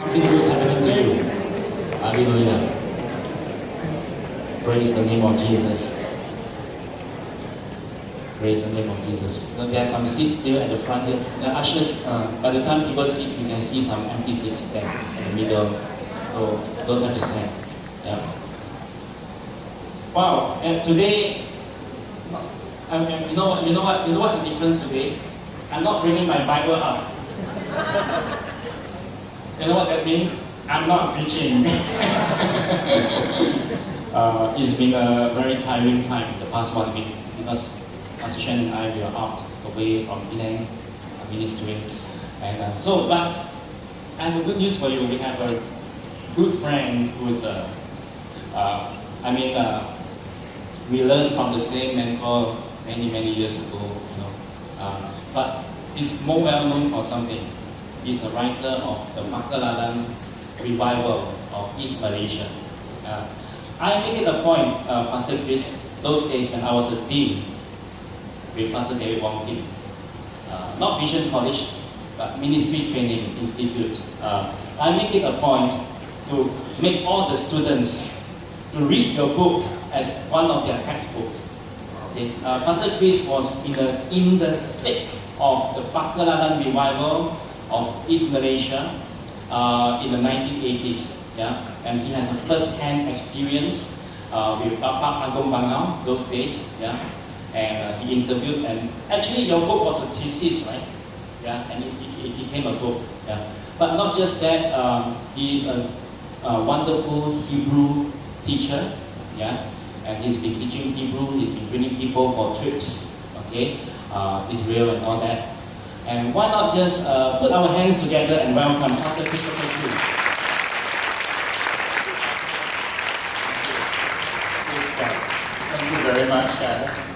Something good is happening to you. Hallelujah. Praise the name of Jesus. Praise the name of Jesus. So there are some seats still at the front here. The ushers, by the time people sit, you can see some empty seats there in the middle. So don't have to stand. Yeah. Wow. And today, you know what's the difference today? I'm not bringing my Bible up. You know what that means? I'm not preaching. It's been a very tiring time the past 1 week because Pastor Shen and I we are out away from Penang ministering, and but I have a good news for you. We have a good friend who's we learned from the same mentor many years ago, but he's more well known for something. He's a writer of the Makalalan revival of East Malaysia. I make it a point, Pastor Chris, those days when I was a dean with Pastor David Wong Kim, not Vision College, but Ministry Training Institute. I make it a point to make all the students to read your book as one of their textbooks. Okay? Pastor Chris was in the thick of the Pakalalan revival of East Malaysia in the 1980s, yeah, and he has a first-hand experience with Bapak Agong Bangau those days, yeah, and he interviewed, and actually your book was a thesis, right? Yeah, and it became a book, yeah. But not just that, he is a wonderful Hebrew teacher, yeah, and he's been teaching Hebrew, he's been bringing people for trips, okay, Israel and all that. And why not just put our hands together and welcome Pastor Christopher Choo. Thank you very much,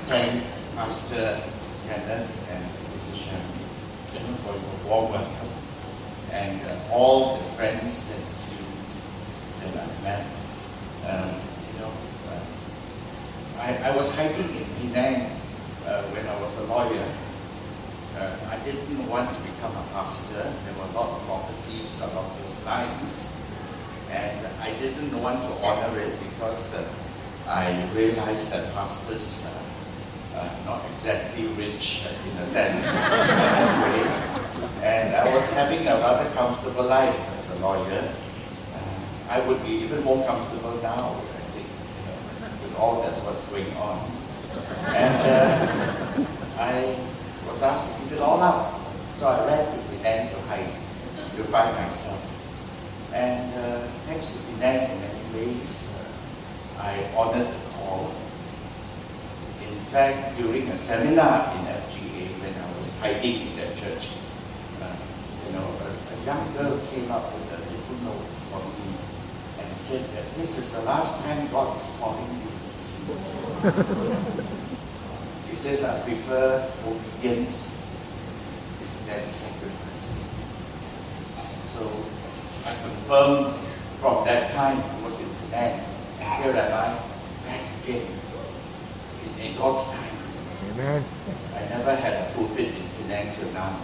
thank Pastor Kenneth and Sister Sharon for your warm welcome, and all the friends and students that I've met. I was hiking in Penang when I was a lawyer. I didn't want to become a pastor. There were a lot of prophecies along those lines. And I didn't want to honor it because I realized that pastors are not exactly rich in a sense. Anyway. And I was having a rather comfortable life as a lawyer. I would be even more comfortable now, I think, with all that's what's going on. And I was asked to give it all up. So I ran to Penang to hide, to find myself. And thanks to Penang in many ways, I honored the call. In fact, during a seminar in FGA, when I was hiding in that church, a young girl came up with a little note for me and said that this is the last time God is calling you. He says, I prefer obedience than sacrifice. So I confirmed from that time it was in Penang, and here am I, back again, in God's time. Amen. I never had a pulpit in Penang till now.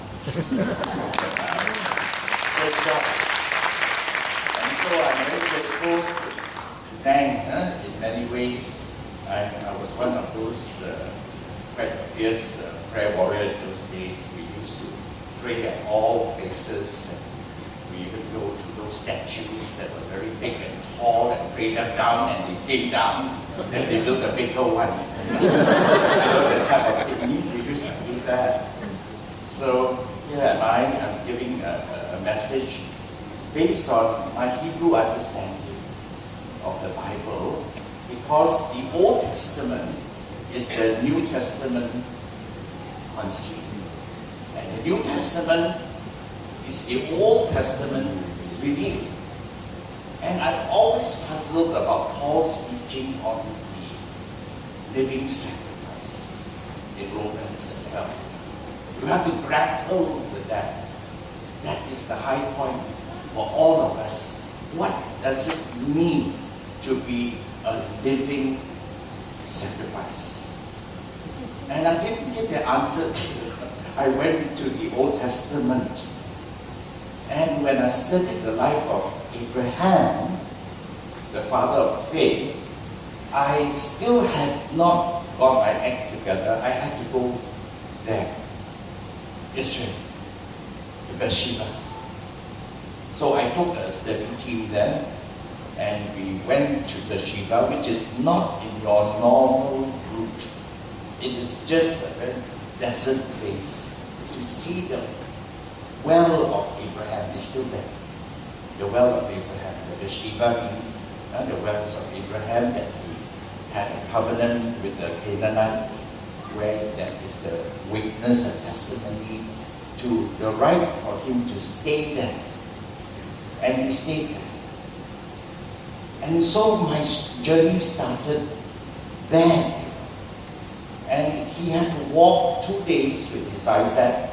Praise God. And so I'm very grateful to Penang in many ways. I was one of those quite fierce prayer warrior in those days. We used to pray at all places. We even go to those statues that were very big and tall and pray them down, and they came down. Then they built a bigger one. That type of thing. We used to do that. So here am I. I'm giving a message based on my Hebrew understanding of the Bible, because the Old Testament is the New Testament conceived. And the New Testament is the Old Testament revealed. And I've always puzzled about Paul's teaching on the living sacrifice in Romans 12. You have to grapple with that. That is the high point for all of us. What does it mean to be a living sacrifice? And I didn't get the answer till I went to the Old Testament. And when I studied the life of Abraham, the father of faith, I still had not got my act together. I had to go there, Israel, to Beersheba. So I took a study team there, and we went to Beersheba, which is not in your normal route. It is just a very desert place. To see the well of Abraham is still there. The well of Abraham. The Beersheba means the wells of Abraham, that he had a covenant with the Canaanites, where there is the witness and testimony to the right for him to stay there. And he stayed there. And so my journey started then. And he had to walk 2 days with his Isaac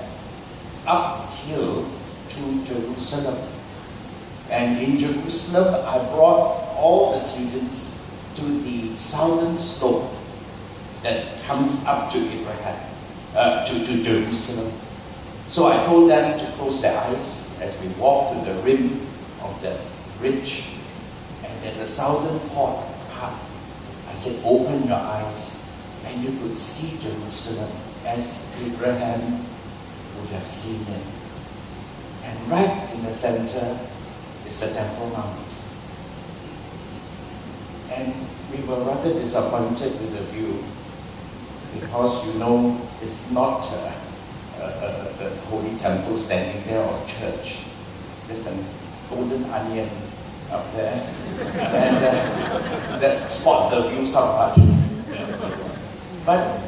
uphill to Jerusalem. And in Jerusalem, I brought all the students to the southern slope that comes up to Abraham, to Jerusalem. So I told them to close their eyes as we walked to the rim of the ridge. And at the southern part, I said, open your eyes, and you could see Jerusalem as Abraham would have seen it. And right in the center is the Temple Mount. And we were rather disappointed with the view, because it's not the Holy Temple standing there or church. There's a golden onion up there, and that spot the view somewhat. But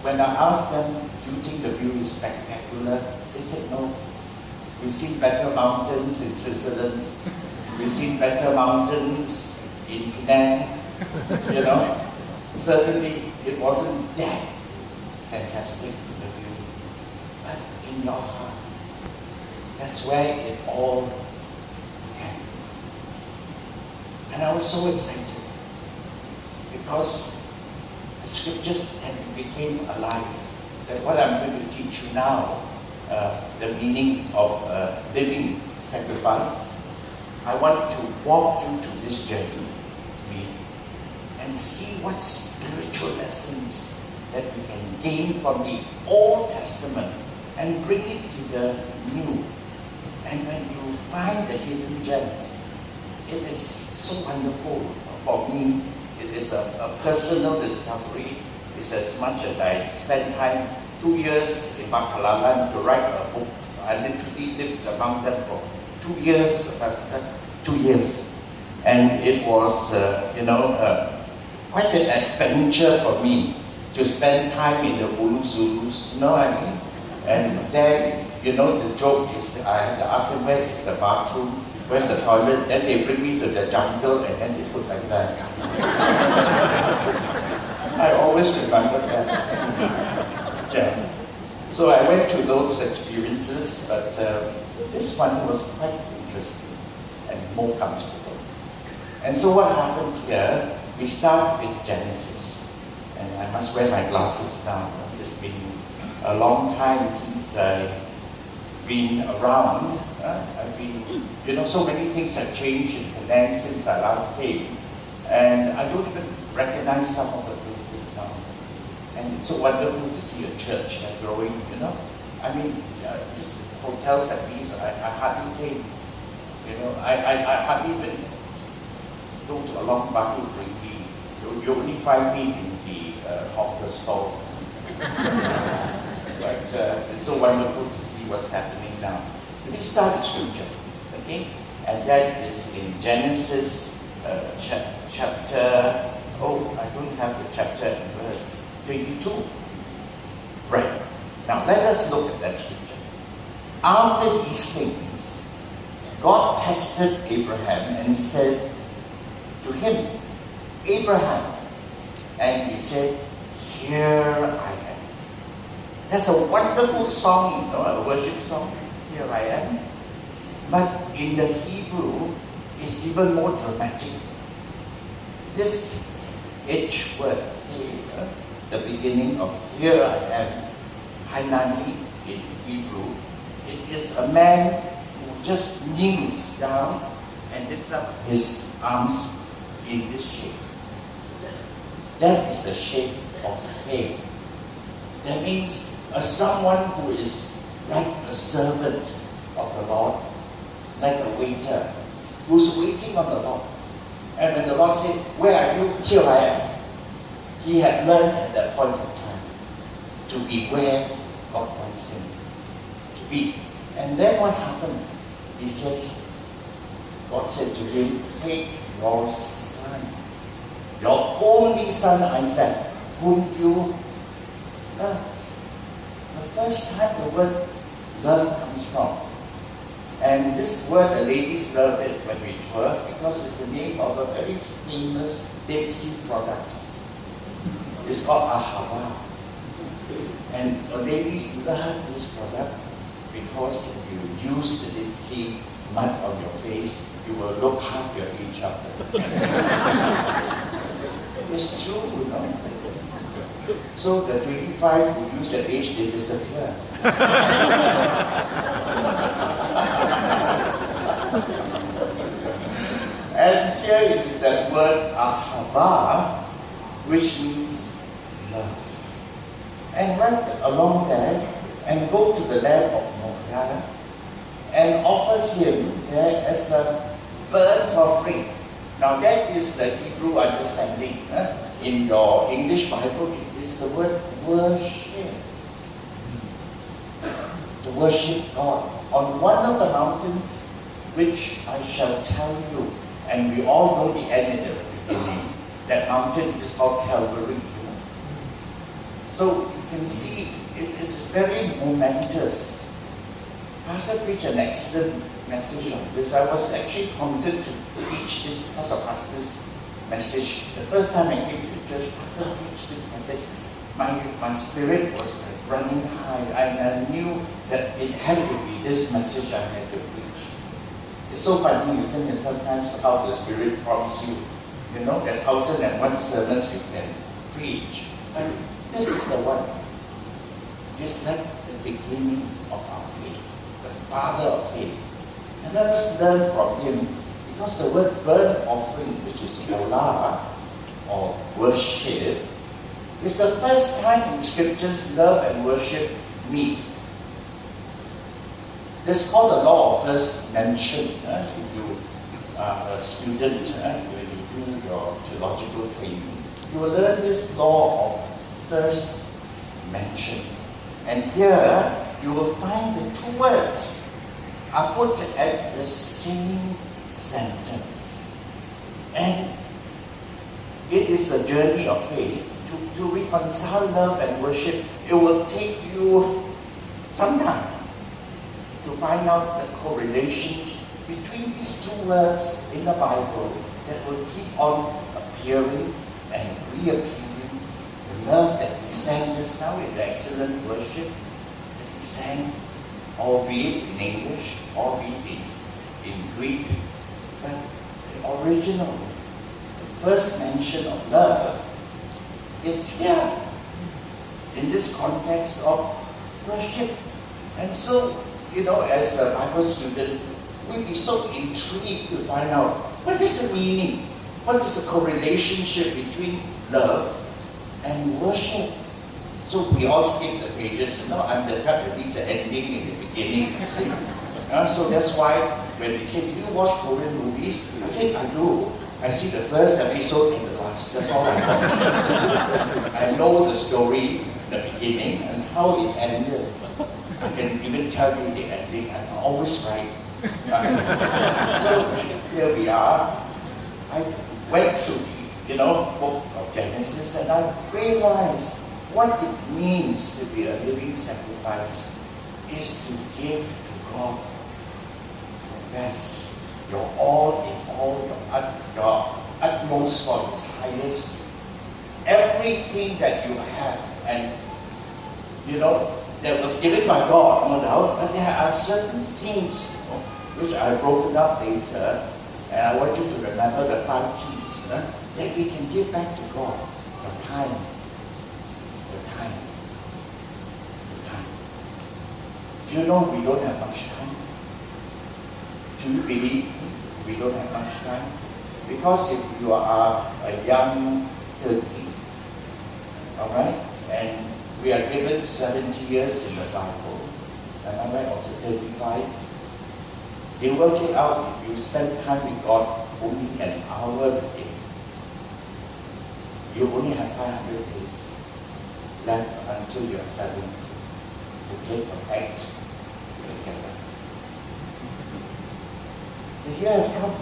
when I asked them, do you think the view is spectacular? They said no. We've seen better mountains in Switzerland. We've seen better mountains in Penang. Certainly it wasn't that fantastic, the view. But in your heart, that's where it all began. And I was so excited because the scriptures had became alive. That what I'm going to teach you now, the meaning of living sacrifice, I want to walk you to this journey with me and see what spiritual lessons that we can gain from the Old Testament and bring it to the New. And when you find the hidden gems, it is so wonderful. For me, it is a personal discovery. It's as much as I spent time 2 years in Makalalan to write a book. I literally lived among them for 2 years, Pastor, 2 years. And it was, quite an adventure for me to spend time in the Ulu Zulus, you know what I mean? And then, the joke is I had to ask them, where is the bathroom? Where's the toilet? Then they bring me to the jungle and then they put like that. I always remember that. Yeah. So I went through those experiences, but this one was quite interesting and more comfortable. And so what happened here, we start with Genesis. And I must wear my glasses now. It's been a long time since I've been around. I've been, so many things have changed in Penang since I last came. And I don't even recognize some of the places now. And it's so wonderful to see a church growing, I mean, these hotels at least, I hardly came. I hardly even go to along Batu Ringi. You only find me in the hawker stalls. But it's so wonderful to see what's happening now. Let me start with scripture, okay? And that is in Genesis chapter, I don't have the chapter and verse, 22. Right. Now let us look at that scripture. After these things, God tested Abraham and said to him, Abraham. And he said, here I am. That's a wonderful song, a worship song. Here I am. But in the Hebrew, it's even more dramatic. This H word, the beginning of here I am, Hanani in Hebrew, it is a man who just kneels down and lifts up his arms in this shape. That is the shape of faith. That means someone who is like a servant of the Lord, like a waiter, who's waiting on the Lord. And when the Lord said, "Where are you?" "Here I am." He had learned at that point of time to be where God wants him to be. And then what happens? He says, God said to him, "Take your son, your only son Isaac, whom you love." The first time the word love comes from. And this word, the ladies love it when we tour because it's the name of a very famous Dead Sea product. It's called ahava. And the ladies love this product because if you use the Dead Sea mud on your face, you will look half your age up. It's true, you know. So the 25 who use that age, they disappear. And here is that word ahava, which means love. And right along there, and go to the land of Moriah, and offer him there as a burnt offering. Now that is the Hebrew understanding. In your English Bible, it is the word worship. To worship God on one of the mountains, which I shall tell you. And we all know the end in the beginning. That mountain is called Calvary. So you can see it is very momentous. Pastor preached an excellent message on this. I was actually prompted to teach this because of Pastor's message. The first time I came to church, Pastor preached this message. My spirit was like running high, and I knew that it had to be this message I had to preach. It's so funny, isn't it, sometimes how the Spirit prompts you. You know, that 1,001 sermons you can preach. But this is the one. It's like the beginning of our faith, the father of faith. And let us learn from him, because the word burnt offering, which is yolah, or worship, is the first time in scriptures love and worship meet. It's called the law of first mention. If you are a student, when you do your theological training, you will learn this law of first mention. And here, you will find the two words are put at the same sentence. And it is a journey of faith. To reconcile love and worship, it will take you some time to find out the correlation between these two words in the Bible that will keep on appearing and reappearing. The love that we sang just now in the excellent worship that we sang, albeit in English, albeit in Greek, but the original, the first mention of love, it's here in this context of worship. And so, you know, as a Bible student, we'd be so intrigued to find out what is the meaning, what is the correlation between love and worship. So we all skip the pages. You know, I'm the type that reads the ending in the beginning. So that's why when they say, "Do you watch Korean movies?" I said, "I do. I see the first episode and the last. That's all I know." I know the story, the beginning, and how it ended. I can even tell you the ending. I'm always right. So here we are. I went through the book of Genesis, and I realized what it means to be a living sacrifice is to give to God your best, your all in all, your utmost for His highest, everything that you have. And that was given by God, no doubt, but there are certain things which I've broken up later, and I want you to remember the 5 T's that we can give back to God. Your time. Do you know we don't have much time? Do you believe we don't have much time? Because if you are a young 30, alright, and we are given 70 years in the Bible, am I right, also 35? You work it out, if you spend time with God only an hour a day, you only have 500 days left until you are 70 to get your act together. The year has come,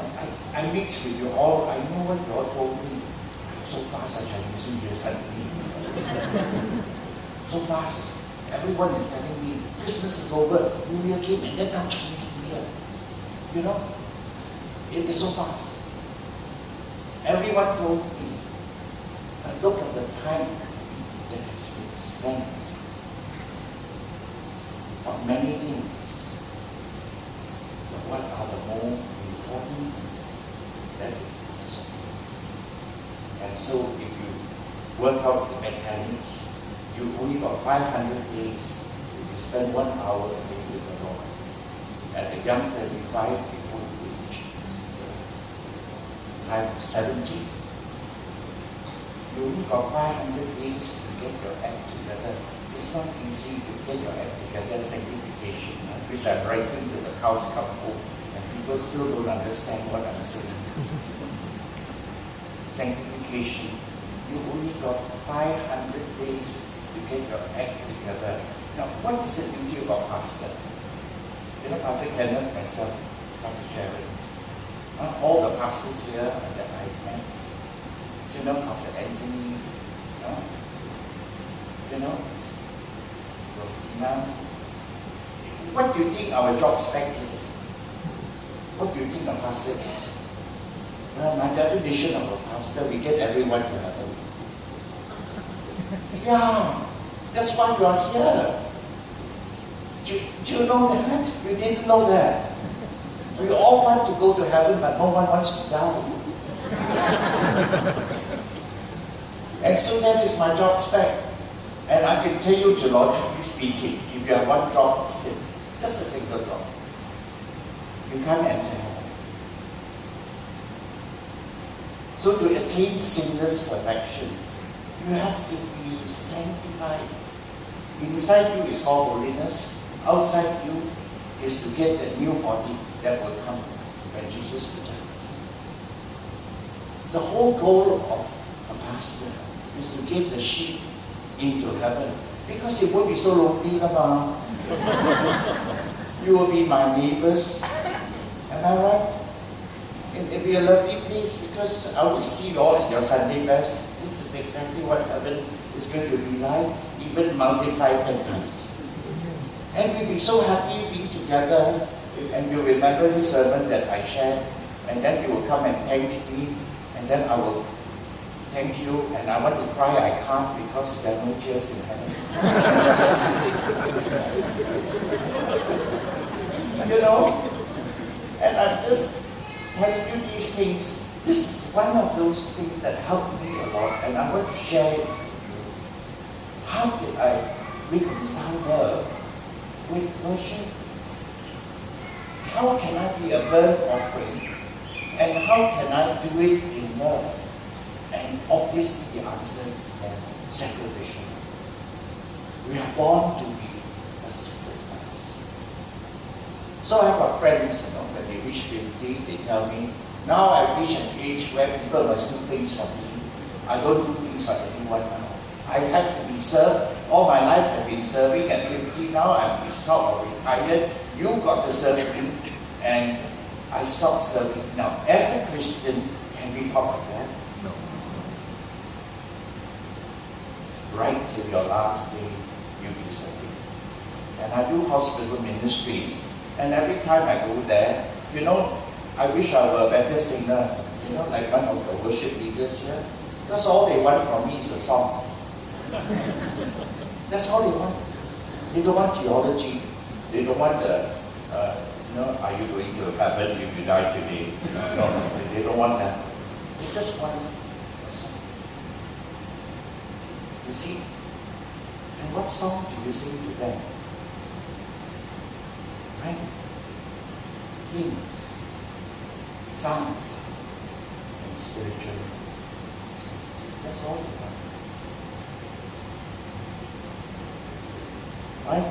I mix with you all, I know what you all told me. So fast, Chinese New Year suddenly. So fast. Everyone is telling me, Christmas is over, New Year came, and then now Chinese New Year. You know, it is so fast. Everyone told me, but look at the time that has been spent on many things. But what are the more important things? That is the question. And so if you work out the mechanics, you only got 500 days if you spend 1 hour a day with the Lord. At the young 35, before you reach the time of 70, you only got 500 days to get your act together. It's not easy to get your act together, sanctification, which I'm writing to the cows come home, and people still don't understand what I'm saying. Sanctification, you only got 500 days to get your act together. Now, what is the duty of a pastor? You know, Pastor Kenneth, myself, Pastor Sharon, all the pastors here that I met, you know, Pastor Anthony, you know, Rofina. What do you think our job spec is? What do you think a pastor is? Well, my definition of a pastor, we get everyone to heaven. Yeah, that's why you are here. Do you know that? You didn't know that. We all want to go to heaven, but no one wants to die. And so that is my job spec. And I can tell you, geologically speaking, if you have one drop of sin, just a single drop, you can't enter heaven. So to attain sinless perfection, you have to be sanctified. Inside you is called holiness. Outside you is to get the new body that will come when Jesus returns. The whole goal of a pastor is to get the sheep into heaven, because it won't be so lonely. You will be my neighbors. Am I right? It'll be a lovely place, because I will see you all in your Sunday best. This is exactly what heaven is going to be like, even multiplied 10 times. And we'll be so happy being together, and you'll remember the sermon that I shared, and then you will come and thank me, and then I will thank you, and I want to cry, I can't, because there are no tears in heaven. You know? And I'm just telling you these things. This is one of those things that helped me a lot, and I want to share it with you. How did I reconcile love with worship? How can I be a burnt offering? And how can I do it in love? And obviously the answer is then sacrificial. We are born to be a sacrifice. So I have got friends, when they reach 50, they tell me, now I reach an age where people must do things for me. I don't do things for anyone now. I have to be served. All my life I've been serving. At 50 now, I'm sort of retired. You got to serve me, and I stopped serving. Now, as a Christian, can we talk about that? No. Right till your last day, you'll be serving. And I do hospital ministries, and every time I go there, I wish I were a better singer, like one of the worship leaders here, because all they want from me is a song. That's all they want. They don't want theology. They don't want the, are you going to heaven if you die today? No, they don't want that. They just want a song. You see? And what song do you sing to them? Right? Hymns. science and spiritual science. That's all they want. Right?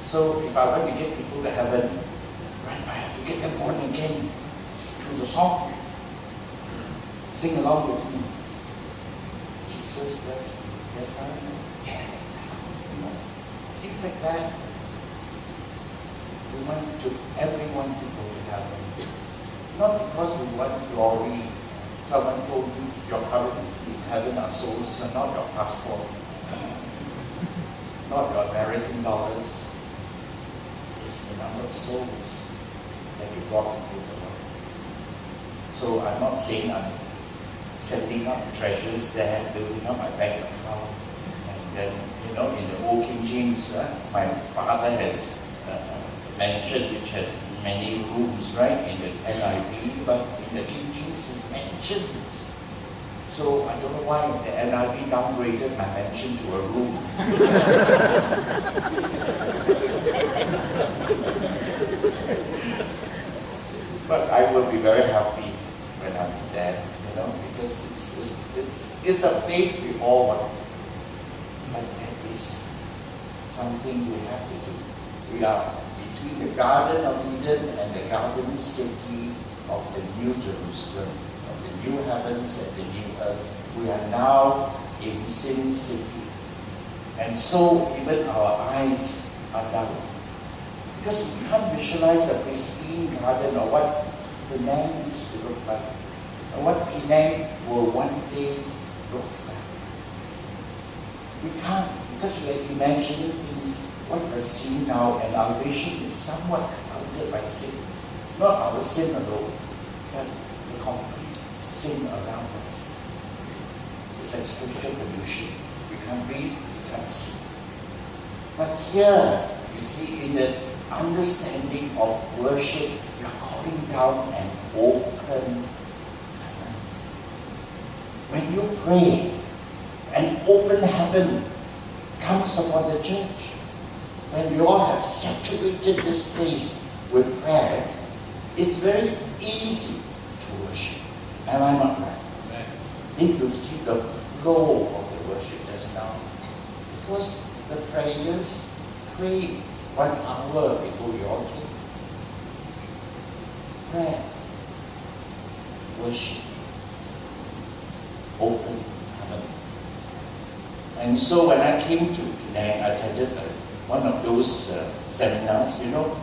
So if I want to get people to heaven, right, I have to get them born again through the song. Sing along with me. Jesus loves me. Yes, I know. You know, things like that. We want everyone to go to heaven. Not because we want glory. Someone told me your currency in heaven are souls and not your passport. Not your American dollars. It's the number of souls that you brought into the world. So I'm not saying I'm setting up treasures there, building up my bank account. And then, you know, in the old King James, my father has mentioned, which has many rooms, right, in the NIV, but in the King James it mentions. So I don't know why the NIV downgraded my mention to a room. But I will be very happy when I'm there, you know, because it's a place we all want. But there is something we have to do. We are between the Garden of Eden and the Garden City of the New Jerusalem, of the new heavens and the new earth. We are now in Sin City. And so even our eyes are down. Because we can't visualize a pristine garden or what Penang used to look like, or what Penang will one day look like. We can't, because we are imagining things, what we're seeing now, and our vision is somewhat clouded by sin. Not our sin alone, but the complete sin around us. It's like spiritual pollution. We can't breathe, we can't see. But here, you see, in the understanding of worship, you are calling down an open heaven. When you pray, an open heaven comes upon the church. When we all have saturated this place with prayer, it's very easy to worship. Am I not right? Did you see the flow of the worship just now? Because the prayers prayed 1 hour before you all came. Prayer, worship, open heaven. And so when I came to Penang, I attended one of those seminars. You know,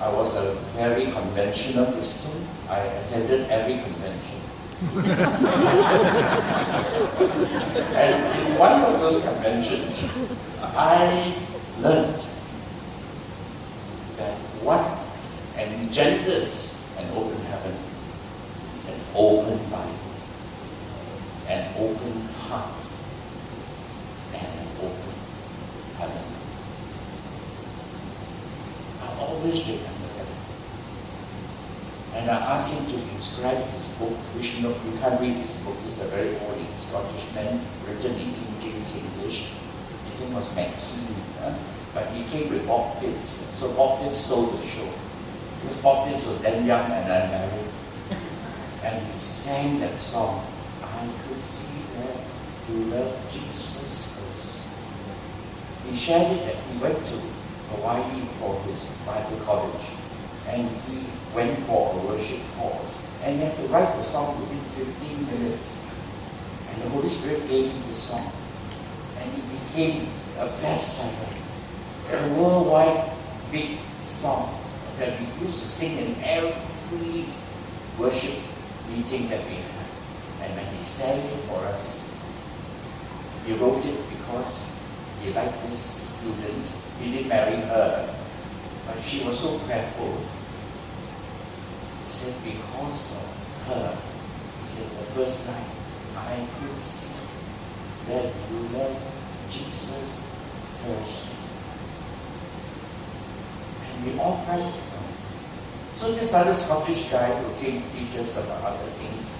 I was a very conventional Christian. I attended every convention. And in one of those conventions, I learned that what engenders an open heaven is an open Bible, an open heart, and an open heaven. I always remember that. And I asked him to inscribe his book, which you can't read his book. He's a very old Scottish man, written in King James English. His name was McKean, but he came with Bob Fitz. So Bob Fitz stole the show. Because Bob Fitz was then young and unmarried. And he sang that song. I could see that you love Jesus first. He shared it that he went to Hawaii for his Bible college. And he went for a worship course. And he had to write the song within 15 minutes. And the Holy Spirit gave him the song. And it became a bestseller. A worldwide big song that we used to sing in every worship meeting that we had. And when he sang it for us, he wrote it because he liked this student. He didn't marry her, but she was so prayerful. He said, because of her, he said, the first night, I could see that you love Jesus first. And we all cried. So this other Scottish guy who came to teach us about other things,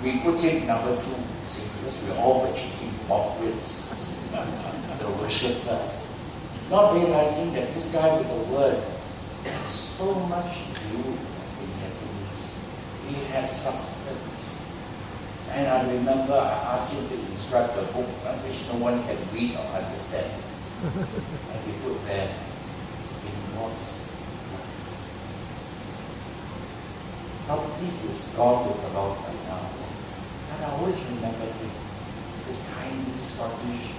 we put him number 2, see, because we all were chasing Bob Fitz, the worshipper, not realizing that this guy with the word has so much to do in happiness. he had substance. And I remember I asked him to instruct the book which no one can read or understand. And he put there, in God's love. Probably he's gone with the Lord by now. And I always remember him, this kindly Scottish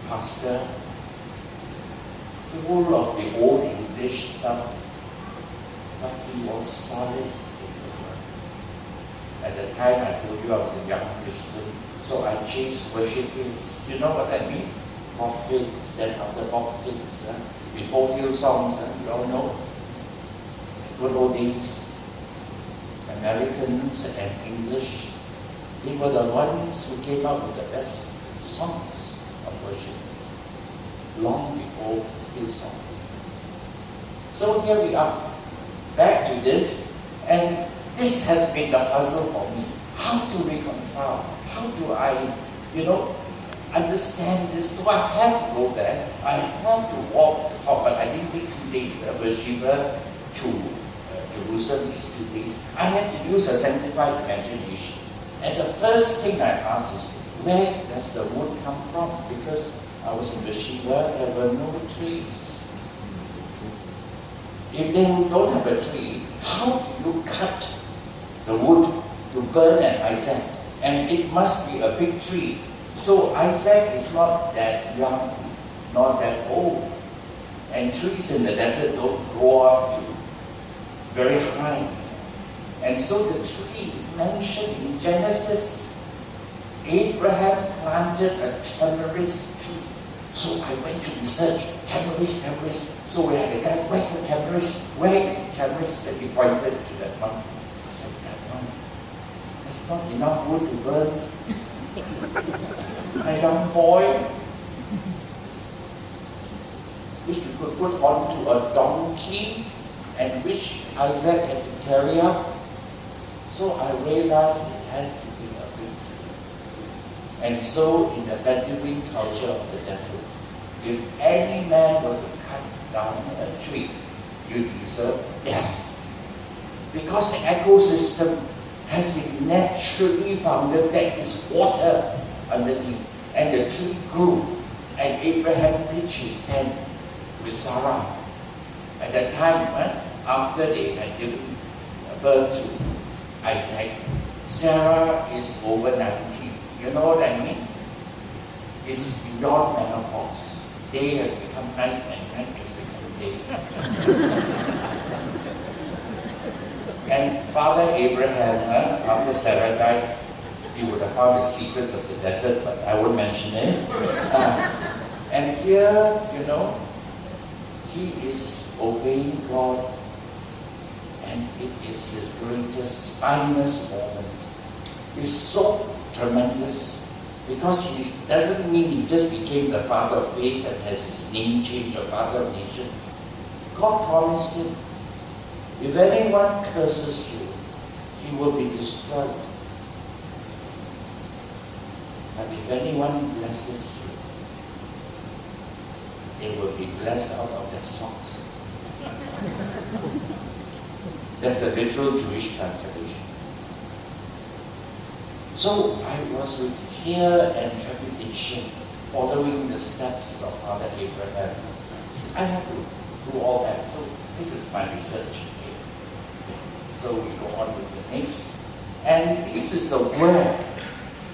pastor, full of the old English stuff, but he was solid in the word. At the time I told you I was a young Christian, so I chased worshippers. You know what I mean? Prophets, then after prophets, before Hillsongs, you all know. Good old days, Americans and English, they were the ones who came up with the best songs of worship, long before Hillsongs. So here we are, back to this, and this has been the puzzle for me. How to reconcile? How do I, understand this? So I had to go there. I had to walk the talk, but I didn't take 2 days. Beersheba to Jerusalem is 2 days. I had to use a sanctified imagination. And the first thing I asked is, where does the wood come from? Because I was in Beersheba, there were no trees. If they don't have a tree, how do you cut the wood to burn at Isaac? And it must be a big tree. So Isaac is not that young, not that old. And trees in the desert don't grow up to very high. And so the tree is mentioned in Genesis. Abraham planted a tamarisk tree. So I went to research, tamarisk. So we had a guy, where's the tamarisk? Where is the tamarisk? And he pointed to that one. I said, that one, there's not enough wood to burn. A young boy, which you could put onto a donkey, and which Isaac had to carry up. So I realized it had to be a big tree. And so in the Bedouin culture of the desert, if any man were to cut down a tree, you deserve death. Because the ecosystem has been naturally founded, there is water underneath. And the tree grew, and Abraham pitched his tent with Sarah. At that time, after they had given birth to Isaac, Sarah is over 90. You know what I mean? It's beyond menopause. Day has become night, and night has become day. And Father Abraham, after Sarah died, he would have found the secret of the desert, but I won't mention it. And here, he is obeying God, and it is his greatest, finest moment. It's so tremendous, because he doesn't mean he just became the father of faith and has his name changed, or father of nations. God promised him, if anyone curses you, he will be destroyed. But if anyone blesses you, they will be blessed out of their socks. That's the literal Jewish translation. So I was with fear and trepidation following the steps of Father Abraham. I had to do all that. So this is my research. So we go on with the next. And this is the word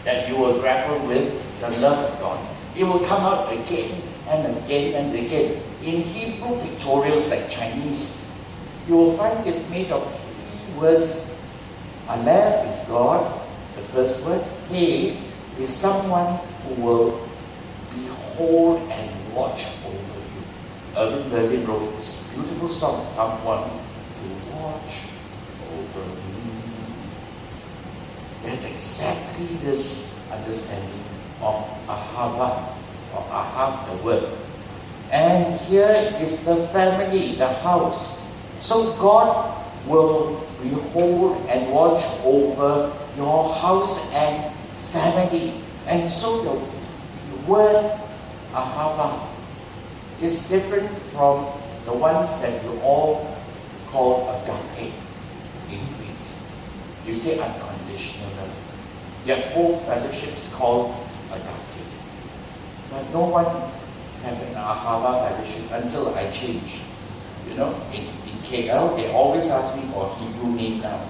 that you will grapple with, the love of God. It will come out again and again and again. In Hebrew pictorials like Chinese, you will find it's made of 3 words. Aleph is God, the first word. He is someone who will behold and watch over you. Irving Berlin wrote this beautiful song, someone to watch over me. That's exactly this understanding of ahava, or ahav, the word. And here is the family, the house. So God will behold and watch over your house and family. And so the word ahava is different from the ones that you all call agape. You say unconditional love. Their whole fellowship is called adopted. But no one has an Ahava fellowship until I changed. You know, in KL, they always ask me for a Hebrew name now.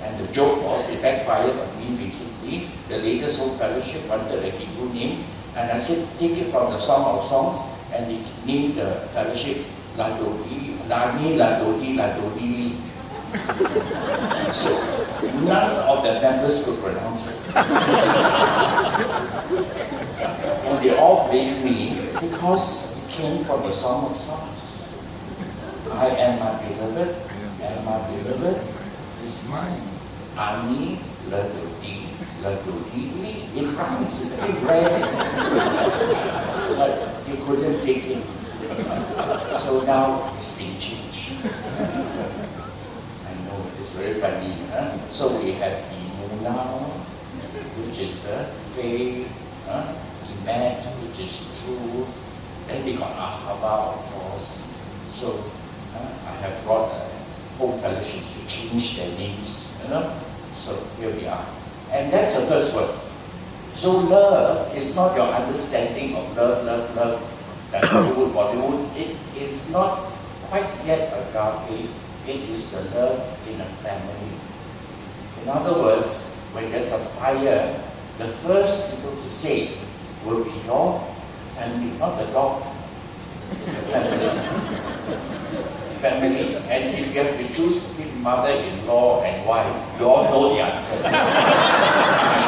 And the joke was, it backfired on me recently. The latest Home Fellowship wanted a Hebrew name. And I said, take it from the Song of Songs. And they named the fellowship Ladodi, Lani, Ladodi, Ladodi. So, none of the members could pronounce it. And they all blamed me because it came from the Song of Songs. I am my beloved, and my beloved is mine. Ani, Ladodi, Ladodi. It rhymes, it's very rare. But you couldn't take it. So now it's been changed. I know, it's very funny. Huh? So we have Imuna, which is faith, Imet, which is true. Then we got Ahava, of course. So I have brought home fellowships to change their names, you know. So here we are. And that's the first word. So love is not your understanding of love, that Bollywood. It is not quite yet agape. It is the love in a family. In other words, when there's a fire, the first people to save will be your family, not the dog. The family. And if you have to choose between mother-in-law and wife, you all know the answer. I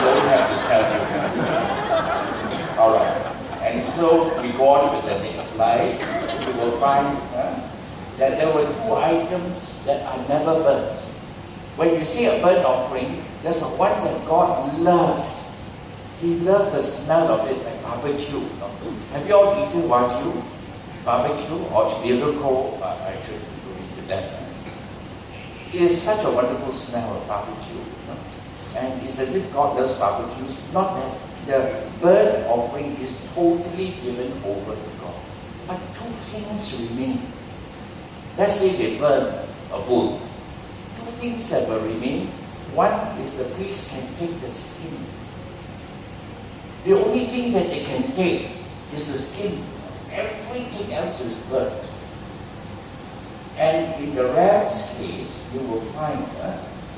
don't have to tell you. All right. And so we go on with the next slide. You will find that there were two items that are never burnt. When you see a burnt offering, there's a one that God loves. He loves the smell of it, like barbecue. Have you all eaten wagyu? Barbecue or Iberico, I should go into that. It is such a wonderful smell of barbecue. You know? And it's as if God loves barbecues. Not that the burnt offering is totally given over to God. But two things remain. Let's say they burn a bull. Two things that will remain. One is the priest can take the skin. The only thing that they can take is the skin. Everything else is burnt. And in the ram's case, you will find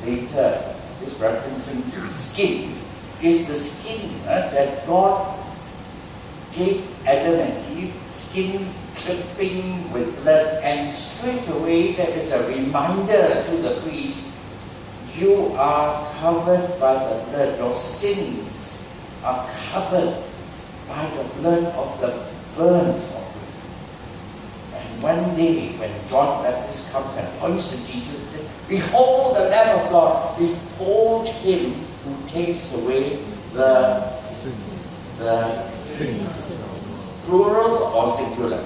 later, this referencing to the skin, is the skin that God gave Adam and Eve, skins dripping with blood, and straight away there is a reminder to the priest, you are covered by the blood, your sins are covered by the blood of the burnt offering. And one day, when John Baptist comes and points to Jesus and says, behold the Lamb of God, behold him who takes away the sins. Plural or singular?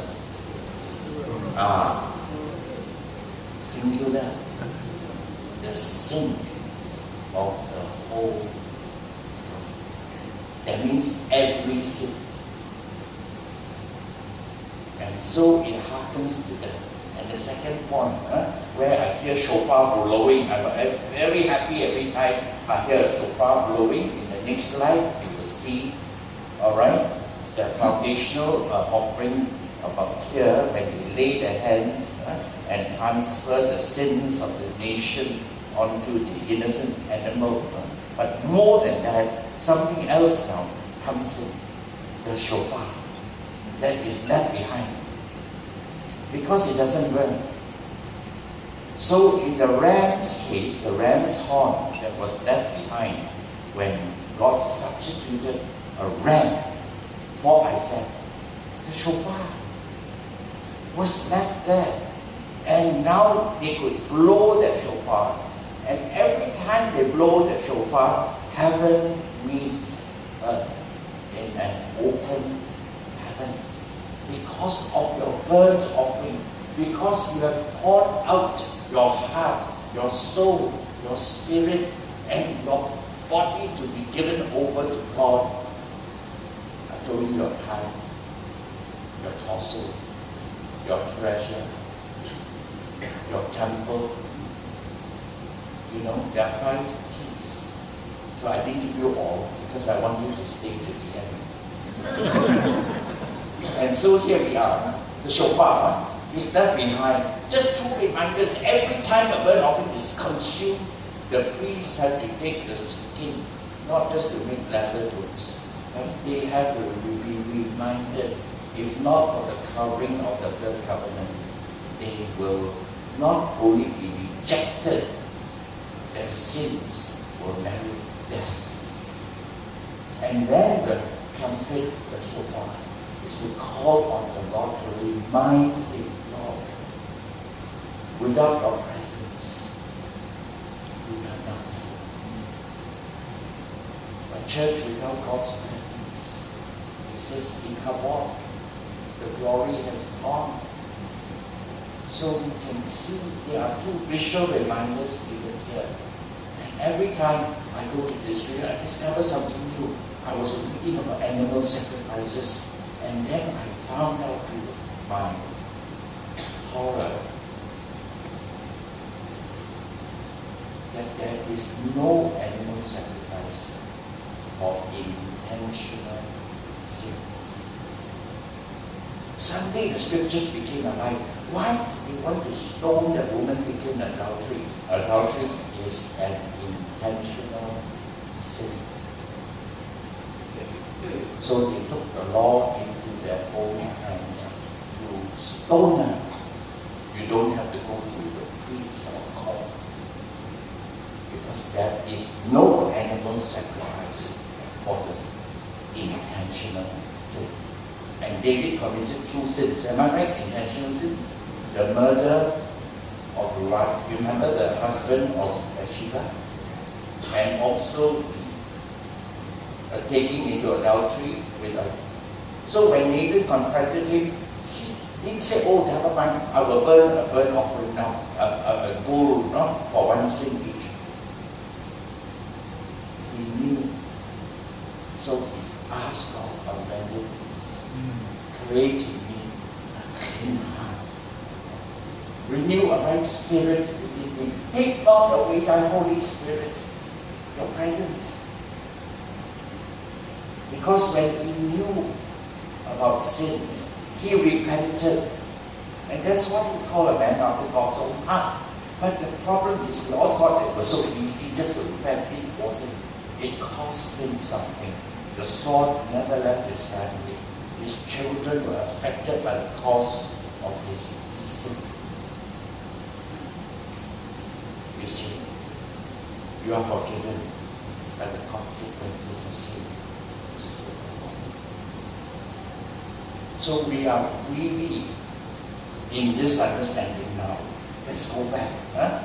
Singular. The sin of the whole world. That means every sin. And so it happens to them. And the second point, where I hear shofar blowing, I'm very happy every time I hear a shofar blowing. In the next slide, you will see, all right, the foundational offering about here, when they lay their hands and transfer the sins of the nation onto the innocent animal. But more than that, something else now comes in, the shofar that is left behind, because it doesn't burn. So in the ram's case, the ram's horn that was left behind when God substituted a ram for Isaac, the shofar was left there. And now they could blow that shofar. And every time they blow the shofar, heaven meets earth in an open heaven. Because of your burnt offering, because you have poured out your heart, your soul, your spirit, and your body to be given over to God. I told you your time, your torso, your treasure, your temple. You know, there are 5 T's So I didn't give you all because I want you to stay to the end. And so here we are. The shofar is left behind. Just 2 reminders. Every time a burnt offering is consumed, the priests have to take the skin, not just to make leather goods. Right? They have to be reminded, if not for the covering of the blood covenant, they will not only be rejected, their sins will merit death. And then the trumpet, the shofar, is to call on the Lord to remind him, Lord, without your presence, we are nothing. A church without God's presence is just ichabod. The glory has gone. So we can see there are 2 visual reminders given here. And every time I go to Israel, I discover something new. I was reading about animal sacrifices, and then I found out to my horror that there is no animal sacrifice for intentional sins. Suddenly the scriptures became alive. Why do we want to stone the woman taken in adultery? Adultery is an intentional sin. So they took the law into their own hands to stone her. You don't have to go to the priest or court, because there is no animal sacrifice for the intentional sin. And David committed 2 sins. Am I right? Intentional sins. The murder of Uriah. You remember the husband of Bathsheba? And also taking into adultery with her. So when Nathan confronted him, he didn't say, oh, never mind, I will burn a burnt offering now, a bull, not for 1 sin each. He knew. So he asked God a bended peace. Create in me a clean heart. Renew a right spirit within me. Take not away thy Holy Spirit, your presence. Because when he knew about sin, he repented. And that's what is called a man after God's own heart. But the problem is we all thought it was so easy just to repent. It wasn't. It cost him something. The sword never left his family. His children were affected by the cause of his sin. You see, you are forgiven by the consequences of sin. So we are really in this understanding now. Let's go back.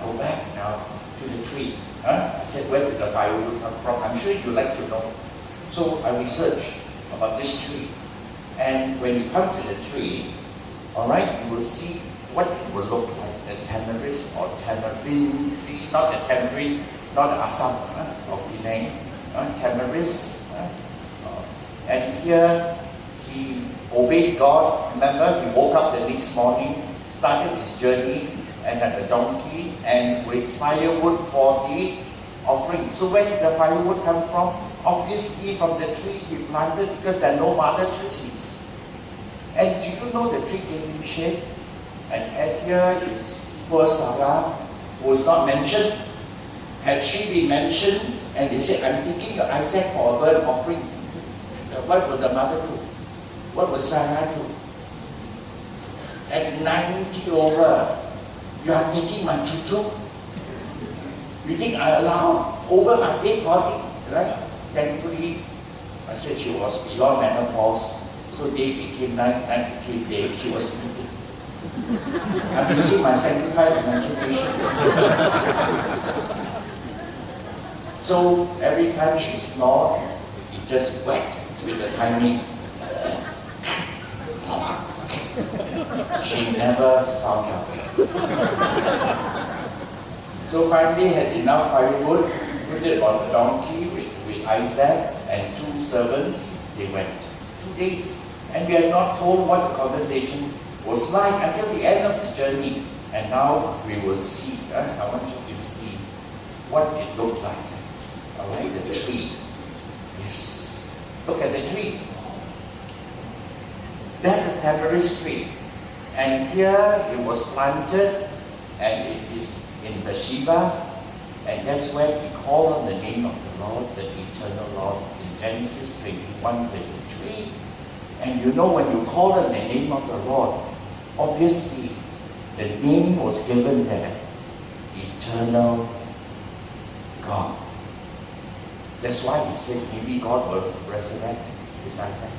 Go back now to the tree. I said, where did the firewood come from? I'm sure you'd like to know. So I researched about this tree. And when you come to the tree, all right, you will see what it will look like. The tamarisk or tamarind tree, not the tamarind, not the Assam or Penang, tamarisk. And here he obeyed God. Remember, he woke up the next morning, started his journey, and had a donkey, and with firewood for the offering. So where did the firewood come from? Obviously from the tree he planted, because there are no other trees. And do you know the tree gave him shade? And here is poor Sarah, who was not mentioned. Had she been mentioned, and they said, I'm taking your Isaac for a burnt offering, what would the mother do? What would Sarah do? At 90 over, you are taking my choo-choo? You think I allow over my dead body? Right? Thankfully, I said she was beyond menopause, so day became night, night became day. She was sleeping. I'm using my sanctified imagination. So every time she snored, it just whacked with the timing. She never found out. So finally had enough firewood, put it on the donkey with Isaac and 2 servants. They went 2 days. And we are not told what the conversation was like until the end of the journey. And now we will see. I want you to see what it looked like. Alright, the tree. Yes. Look at the tree. That is tamarisk tree. And here it was planted, and it is in Bathsheba. And that's where he called on the name of the Lord, the eternal Lord, in Genesis 21:23. And you know, when you call on the name of the Lord, obviously the name was given there, eternal God. That's why he said maybe God will resurrect his Isaac.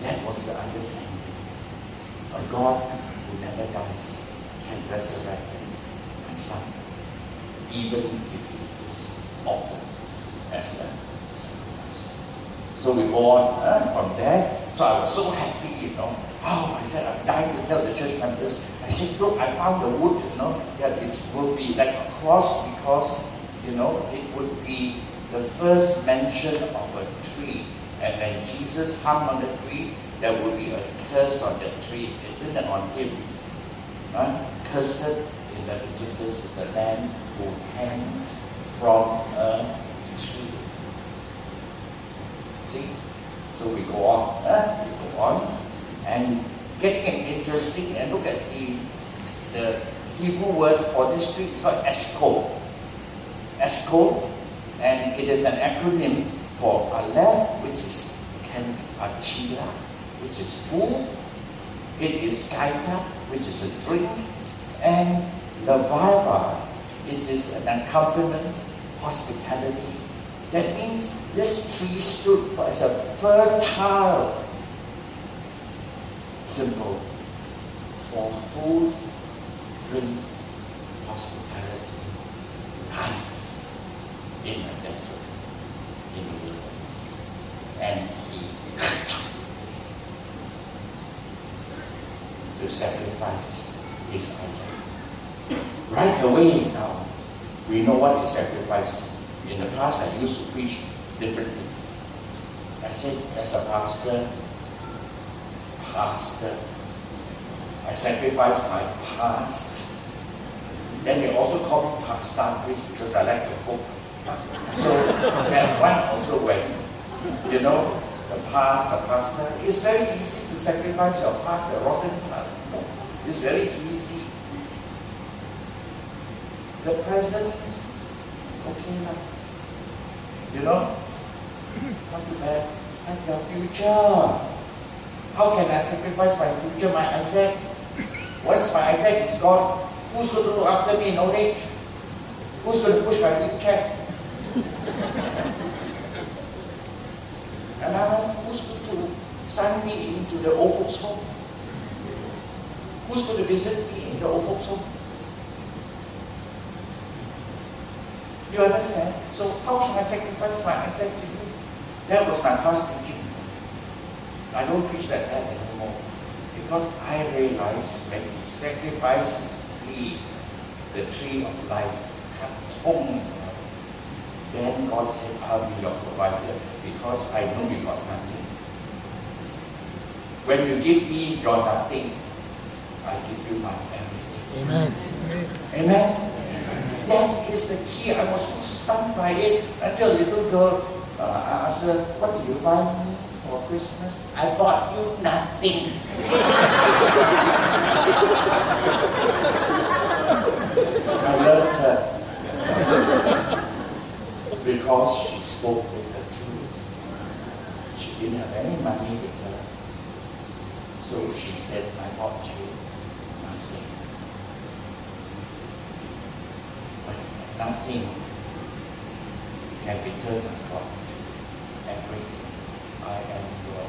That was the understanding. A God who never dies can resurrect my son, even if he is offered as a sacrifice. So we go on from there. So I was so happy, you know. Oh, I said, I'm dying to tell the church members. I said, look, I found the wood, you know, that it will be like a cross because, you know, it would be the first mention of a tree. And when Jesus hung on the tree, there would be a curse on the tree. Isn't it on him? Cursed in Leviticus is the man who hangs from a tree. See? So we go on, and getting it interesting, and look at the Hebrew word for this tree is called Eshkol. Eshkol, and it is an acronym for Aleph, which is Achila, which is food. It is Kaita, which is a drink, and Levava, it is an accompaniment, hospitality. That means this tree stood as a fertile symbol for food, drink, hospitality, life in a desert, in the wilderness. And he to sacrifice his Isaac. Right away now, we know what is sacrifice. In the past, I used to preach differently. I said, as a pastor, I sacrifice my past. Then they also call me pasta priest because I like to cook. So that one also when, you know, the pastor, it's very easy to sacrifice your past, the rotten past. No, it's very easy. The present, okay now. You know, not too bad. And your future. How can I sacrifice my future, my Isaac? Once my Isaac is gone, who's going to look after me in old age? Who's going to push my wheelchair? And who's going to send me into the old folks' home? Who's going to visit me in the old folks' home? You understand? So how can I sacrifice my Isaac to you? That was my past thinking. I don't preach that anymore. Because I realize when we sacrifice this tree, the tree of life, home, then God said, I'll be your provider because I know you got nothing. When you give me your nothing, I give you my everything. Amen. Amen? That is the key. I was so stunned by it until a little girl, I asked her, what did you buy me for Christmas? I bought you nothing. I loved her because she spoke with the truth. She didn't have any money with her. So she said, I bought you nothing. Nothing can return God to everything. I am your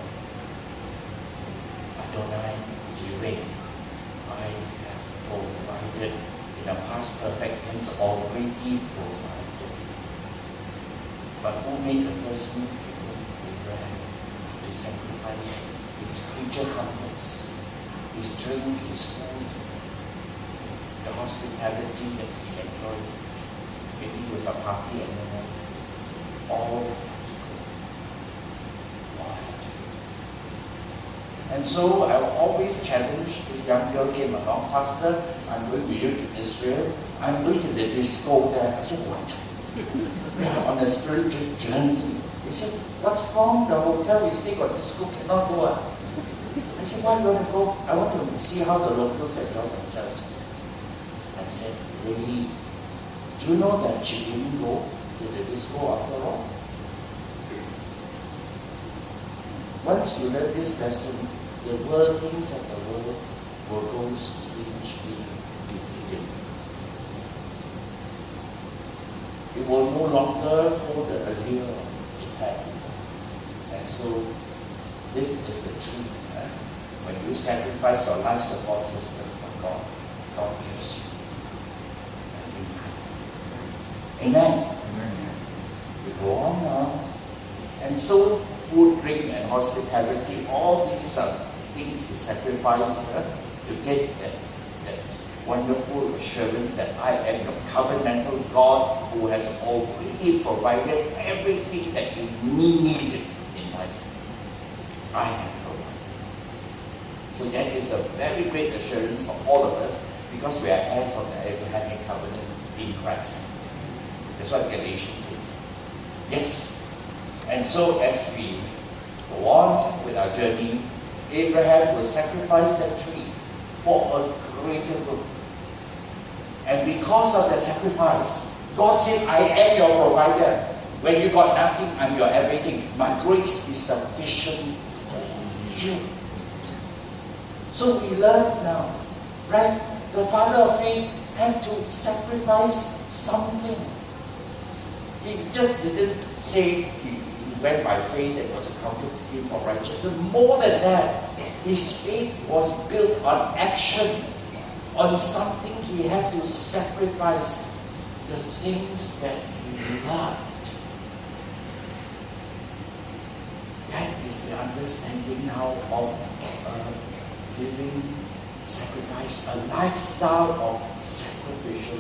Adonai Jireh. I have provided in the past perfect tense, already provided. But who made the first move? Abraham, to sacrifice his creature comforts, his drink, his food, the hospitality that he enjoyed. Maybe it was a party and then all had to go. All had to go. And so I always challenge this young girl came along, Pastor, I'm going with you to Israel. I'm going to the disco there. I said, what? We are on a spiritual journey. He said, what's wrong? The hotel you stay got this school cannot go. I said, why do you want to go? I want to see how the locals enjoy themselves. I said, really? Do you know that she didn't go to the disco after all? Once you learn this lesson, the workings of the world will go strangely dim. It will no longer hold the allure it had before. And so, this is the truth. When you sacrifice your life support system for God, God gives you a new life. Amen. Amen. We go on now. And so, food, drink, and hospitality, all these are things He sacrificed to get that wonderful assurance that I am your covenantal God who has already provided everything that you need in life. I have provided. So that is a very great assurance for all of us because we are heirs of the Abrahamic covenant in Christ. That's what Galatians says. Yes. And so as we go on with our journey, Abraham will sacrifice that tree for a greater good. And because of that sacrifice, God said, I am your provider. When you got nothing, I'm your everything. My grace is sufficient for you. So we learn now, right? The father of faith had to sacrifice something. He just didn't say he went by faith and was accounted to him for righteousness. More than that, his faith was built on action, on something he had to sacrifice, the things that he loved. That is the understanding now of living sacrifice, a lifestyle of sacrificial